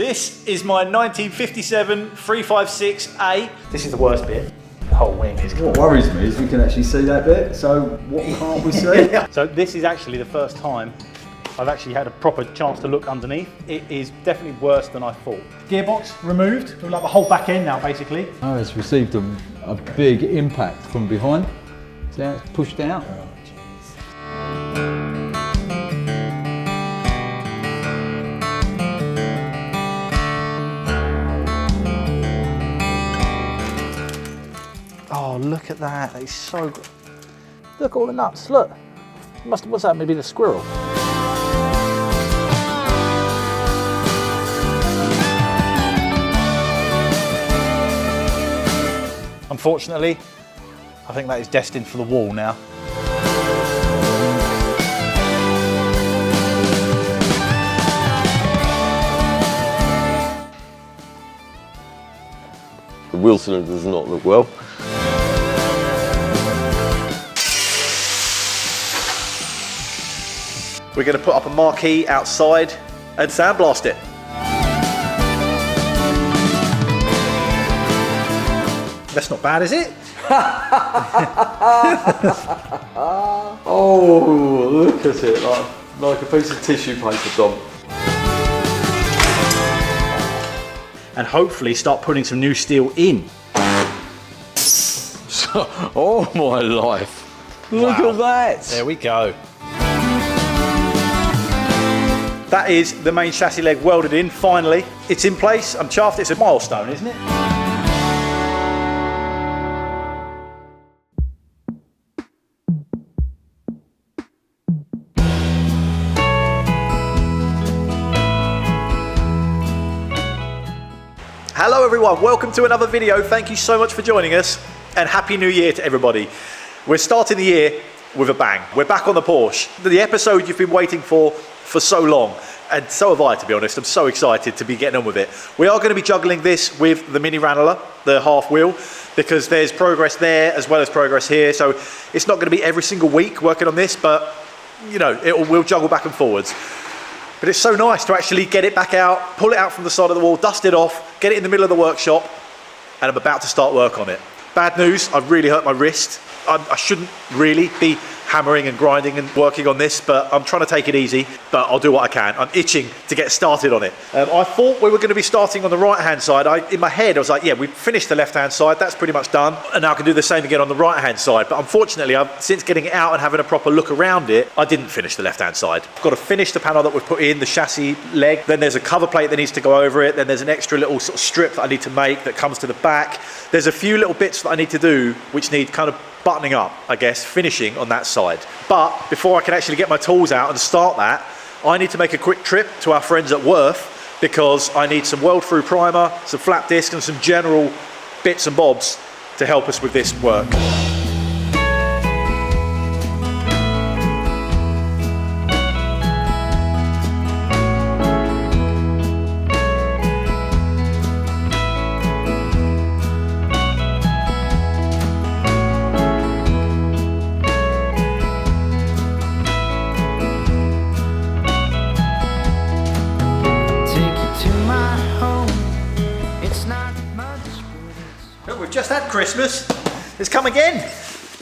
This is my 1957 356A. This is the worst bit. The whole wing is cool. What worries me is we can actually see that bit, so what can't we see? So this is actually the first time I've actually had a proper chance to look underneath. It is definitely worse than I thought. Gearbox removed, like the whole back end now basically. Oh, it's received a big impact from behind. See how it's pushed out? Oh, look at that. That is so good. Look at all the nuts. Look. What's that? Maybe the squirrel. Unfortunately, I think that is destined for the wall now. The wheel cylinder does not look well. We're going to put up a marquee outside and sandblast it. That's not bad, is it? Oh, look at it, like a piece of tissue paper, Dom. And hopefully start putting some new steel in. Oh my life. Look at that. There we go. That is the main chassis leg welded in, finally. It's in place, I'm chuffed, it's a milestone, isn't it? Hello everyone, welcome to another video. Thank you so much for joining us and Happy New Year to everybody. We're starting the year with a bang. We're back on the Porsche. The episode you've been waiting for so long, and so have I, to be honest. I'm so excited to be getting on with it. We are going to be juggling this with the Mini Ranelagh, the half wheel, because there's progress there as well as progress here. So it's not going to be every single week working on this, but you know, we'll juggle back and forwards. But it's so nice to actually get it back out, pull it out from the side of the wall, dust it off, get it in the middle of the workshop, and I'm about to start work on it. Bad news, I've really hurt my wrist. I shouldn't really be hammering and grinding and working on this, but I'm trying to take it easy, but I'll do what I can. I'm itching to get started on it. I thought we were going to be starting on the right hand side. In my head I was like, yeah, we've finished the left hand side, that's pretty much done, and now I can do the same again on the right hand side. But unfortunately, since getting it out and having a proper look around it, I didn't finish the left hand side. I've got to finish the panel that we've put in, the chassis leg, then there's a cover plate that needs to go over it, then there's an extra little sort of strip that I need to make that comes to the back. There's a few little bits that I need to do which need kind of buttoning up, I guess, finishing on that side. But before I can actually get my tools out and start that, I need to make a quick trip to our friends at Worth because I need some weld-through primer, some flap disc and some general bits and bobs to help us with this work. We've just had Christmas, it's come again.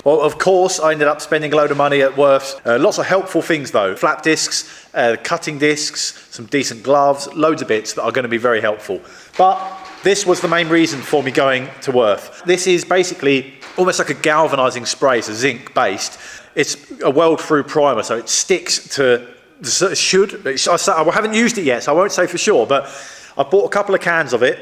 Well, of course, I ended up spending a load of money at Worth's. Lots of helpful things though. Flap discs, cutting discs, some decent gloves, loads of bits that are going to be very helpful. But this was the main reason for me going to Worth. This is basically almost like a galvanizing spray, so zinc based. It's a weld-through primer, so it sticks to, I haven't used it yet, so I won't say for sure, but I bought a couple of cans of it.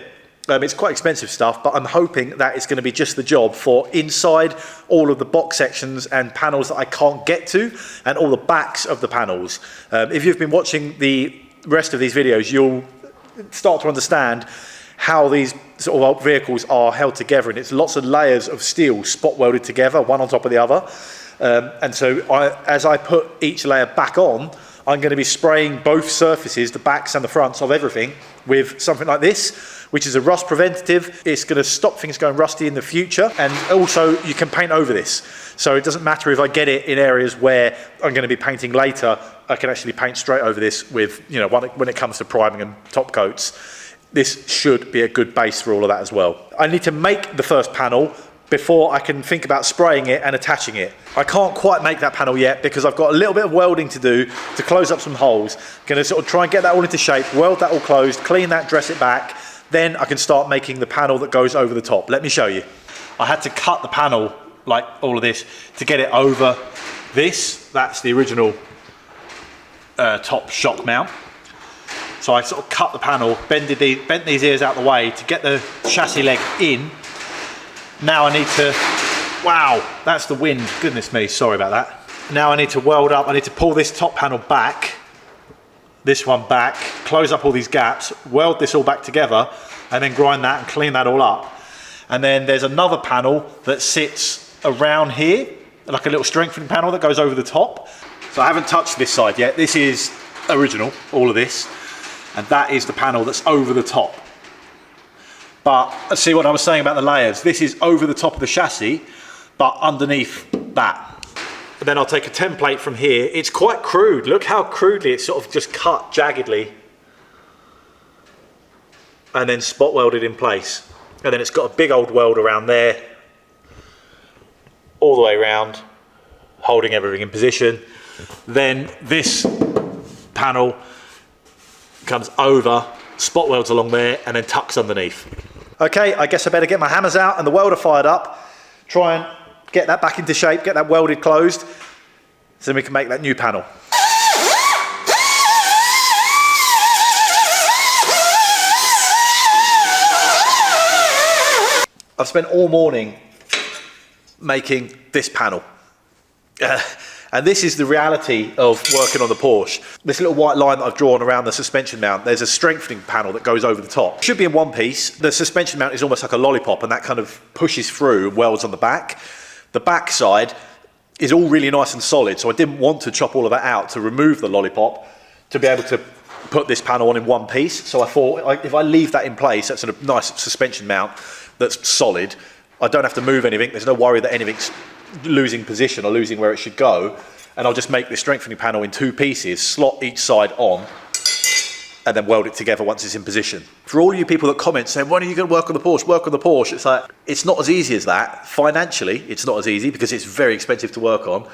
It's quite expensive stuff, but I'm hoping that it's going to be just the job for inside all of the box sections and panels that I can't get to, and all the backs of the panels. If you've been watching the rest of these videos, you'll start to understand how these sort of vehicles are held together, and it's lots of layers of steel spot welded together, one on top of the other. And so as I put each layer back on, I'm going to be spraying both surfaces, the backs and the fronts of everything, with something like this, which is a rust preventative. It's going to stop things going rusty in the future, and also you can paint over this. So it doesn't matter if I get it in areas where I'm going to be painting later, I can actually paint straight over this with, you know, when it comes to priming and top coats. this should be a good base for all of that as well. I need to make the first panel before I can think about spraying it and attaching it. I can't quite make that panel yet because I've got a little bit of welding to do to close up some holes. Gonna sort of try and get that all into shape, weld that all closed, clean that, dress it back. Then I can start making the panel that goes over the top. Let me show you. I had to cut the panel, like all of this, to get it over this. That's the original top shock mount. So I sort of cut the panel, bent these ears out the way to get the chassis leg in. Now I need to, wow, that's the wind, goodness me, sorry about that. Now I need to weld up, I need to pull this top panel back, this one back, close up all these gaps, weld this all back together, and then grind that and clean that all up. And then there's another panel that sits around here, like a little strengthening panel that goes over the top. So I haven't touched this side yet. This is original, all of this. And that is the panel that's over the top. But let's see what I was saying about the layers. This is over the top of the chassis, but underneath that. And then I'll take a template from here. It's quite crude. Look how crudely it's sort of just cut jaggedly. And then spot welded in place. And then it's got a big old weld around there, all the way around, holding everything in position. Then this panel comes over, spot welds along there, and then tucks underneath. Okay, I guess I better get my hammers out and the welder fired up, try and get that back into shape, get that welded closed, so then we can make that new panel. I've spent all morning making this panel. And this is the reality of working on the Porsche. This little white line that I've drawn around the suspension mount, there's a strengthening panel that goes over the top. It should be in one piece. The suspension mount is almost like a lollipop, and that kind of pushes through and welds on the back. The back side is all really nice and solid, so I didn't want to chop all of that out to remove the lollipop to be able to put this panel on in one piece. So I thought if I leave that in place, that's a nice suspension mount that's solid. I don't have to move anything. There's no worry that anything's losing position or losing where it should go, and I'll just make this strengthening panel in two pieces, slot each side on, and then weld it together once it's in position. For all you people that comment saying, when are you going to work on the Porsche, it's like, it's not as easy as that. Financially, it's not as easy because it's very expensive to work on.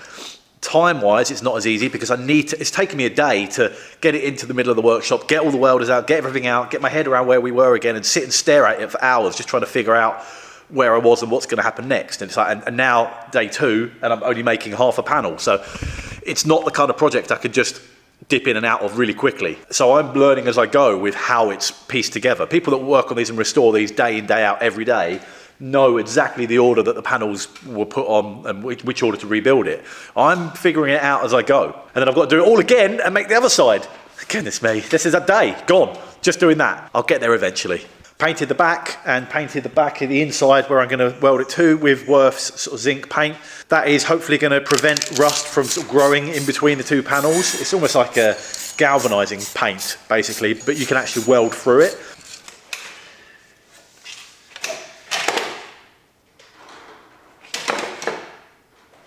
Time-wise, it's not as easy because it's taken me a day to get it into the middle of the workshop, get all the welders out, get everything out, get my head around where we were again, and sit and stare at it for hours just trying to figure out where I was and what's going to happen next. And it's like, and now day 2, and I'm only making half a panel. So it's not the kind of project I could just dip in and out of really quickly. So I'm learning as I go with how it's pieced together. People that work on these and restore these day in, day out, every day, know exactly the order that the panels were put on and which order to rebuild it. I'm figuring it out as I go. And then I've got to do it all again and make the other side. Goodness me, this is a day gone, just doing that. I'll get there eventually. Painted the back and painted the back of the inside where I'm going to weld it to with Worth's sort of zinc paint. That is hopefully going to prevent rust from sort of growing in between the two panels. It's almost like a galvanizing paint basically, but you can actually weld through it.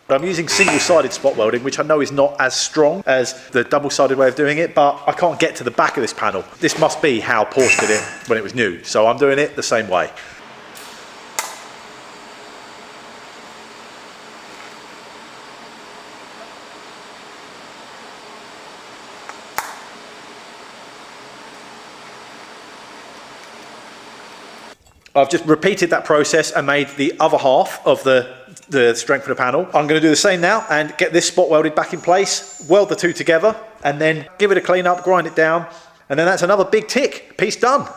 I'm using single-sided spot welding, which I know is not as strong as the double-sided way of doing it, but I can't get to the back of this panel. This must be how Porsche did it when it was new, so I'm doing it the same way. I've just repeated that process and made the other half of the strengthener panel. I'm going to do the same now and get this spot welded back in place, weld the two together, and then give it a clean up, grind it down, and then that's another big tick, piece done.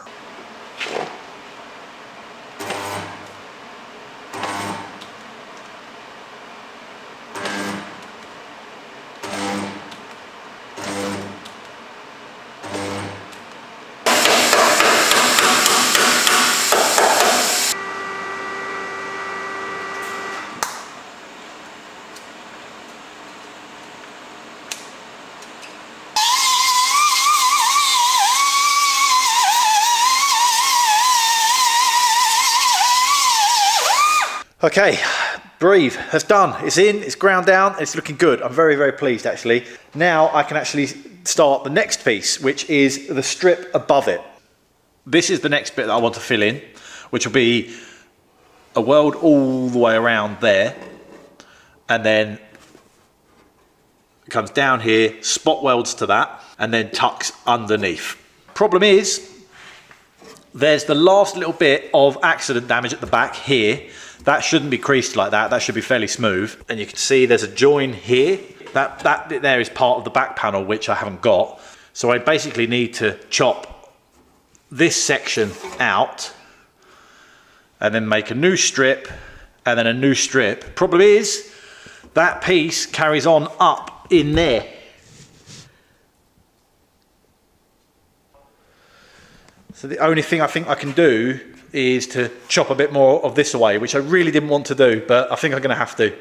Okay, breathe, that's done. It's in, it's ground down, it's looking good. I'm very, very pleased actually. Now I can actually start the next piece, which is the strip above it. This is the next bit that I want to fill in, which will be a weld all the way around there, and then it comes down here, spot welds to that, and then tucks underneath. Problem is, there's the last little bit of accident damage at the back here. That shouldn't be creased like that. That should be fairly smooth. And you can see there's a join here. That bit there is part of the back panel, which I haven't got. So I basically need to chop this section out and then make a new strip and then a new strip. Problem is, that piece carries on up in there. So the only thing I think I can do is to chop a bit more of this away, which I really didn't want to do, but I think I'm gonna have to.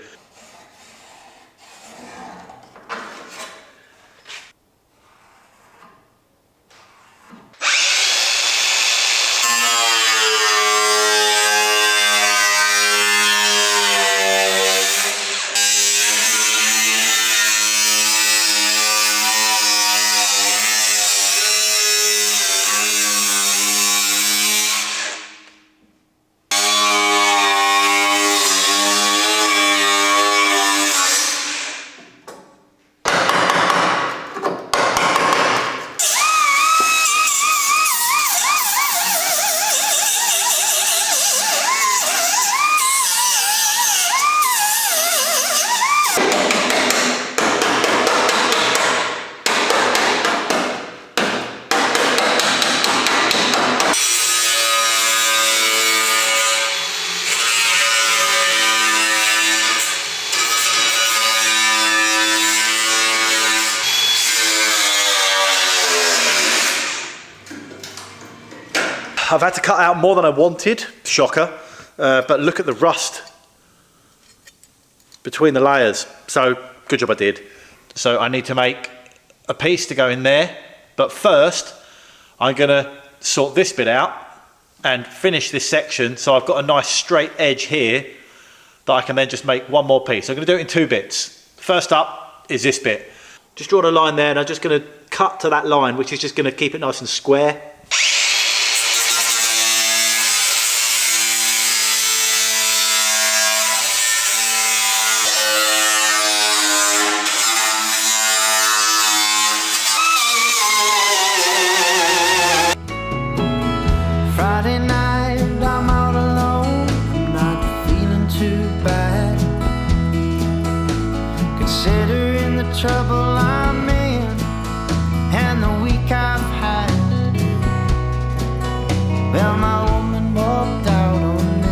I've had to cut out more than I wanted, shocker, but look at the rust between the layers. So good job I did. So I need to make a piece to go in there, but first I'm gonna sort this bit out and finish this section so I've got a nice straight edge here that I can then just make one more piece. I'm gonna do it in two bits. First up is this bit. Just draw a line there and I'm just gonna cut to that line, which is just gonna keep it nice and square. Trouble I'm in and the week I've had. Well, my woman walked out on me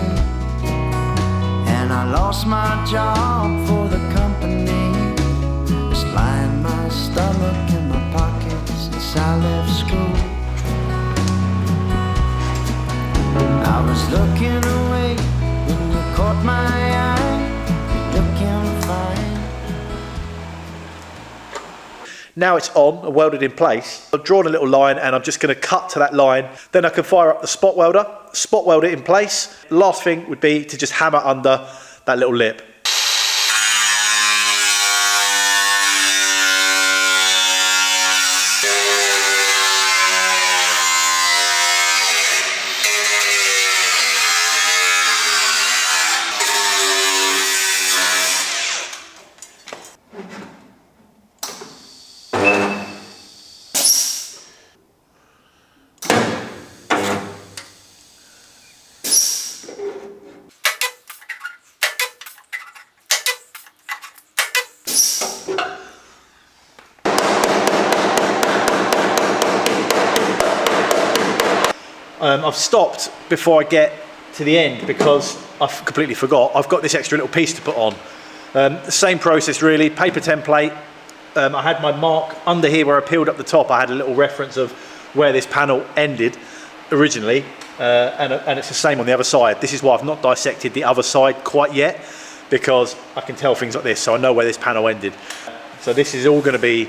and I lost my job for the company. Just lying my stomach in my pockets since I left school. I was looking away when you caught my eye. You're looking fine. Now it's on, welded in place. I've drawn a little line and I'm just going to cut to that line. Then I can fire up the spot welder, spot weld it in place. Last thing would be to just hammer under that little lip. I've stopped before I get to the end because I've completely forgot. I've got this extra little piece to put on. The same process really, paper template. I had my mark under here where I peeled up the top. I had a little reference of where this panel ended originally, and it's the same on the other side. This is why I've not dissected the other side quite yet, because I can tell things like this, so I know where this panel ended. So this is all going to be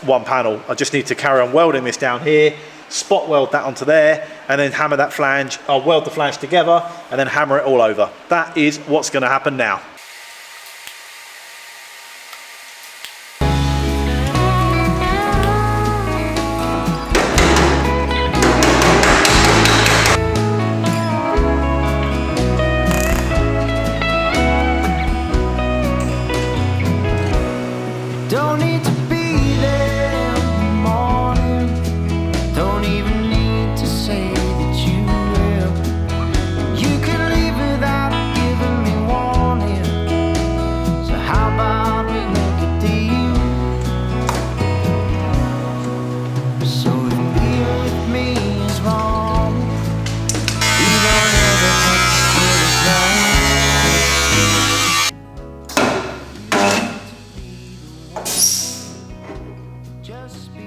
one panel. I just need to carry on welding this down here, spot weld that onto there, and then hammer that flange. I'll weld the flange together and then hammer it all over. That is what's going to happen now. Don't need to be there in the morning. Don't even need to say that you will. You can leave without giving me warning. So how about we make a deal? So if being with me is wrong, we don't ever have to get it wrong. Just be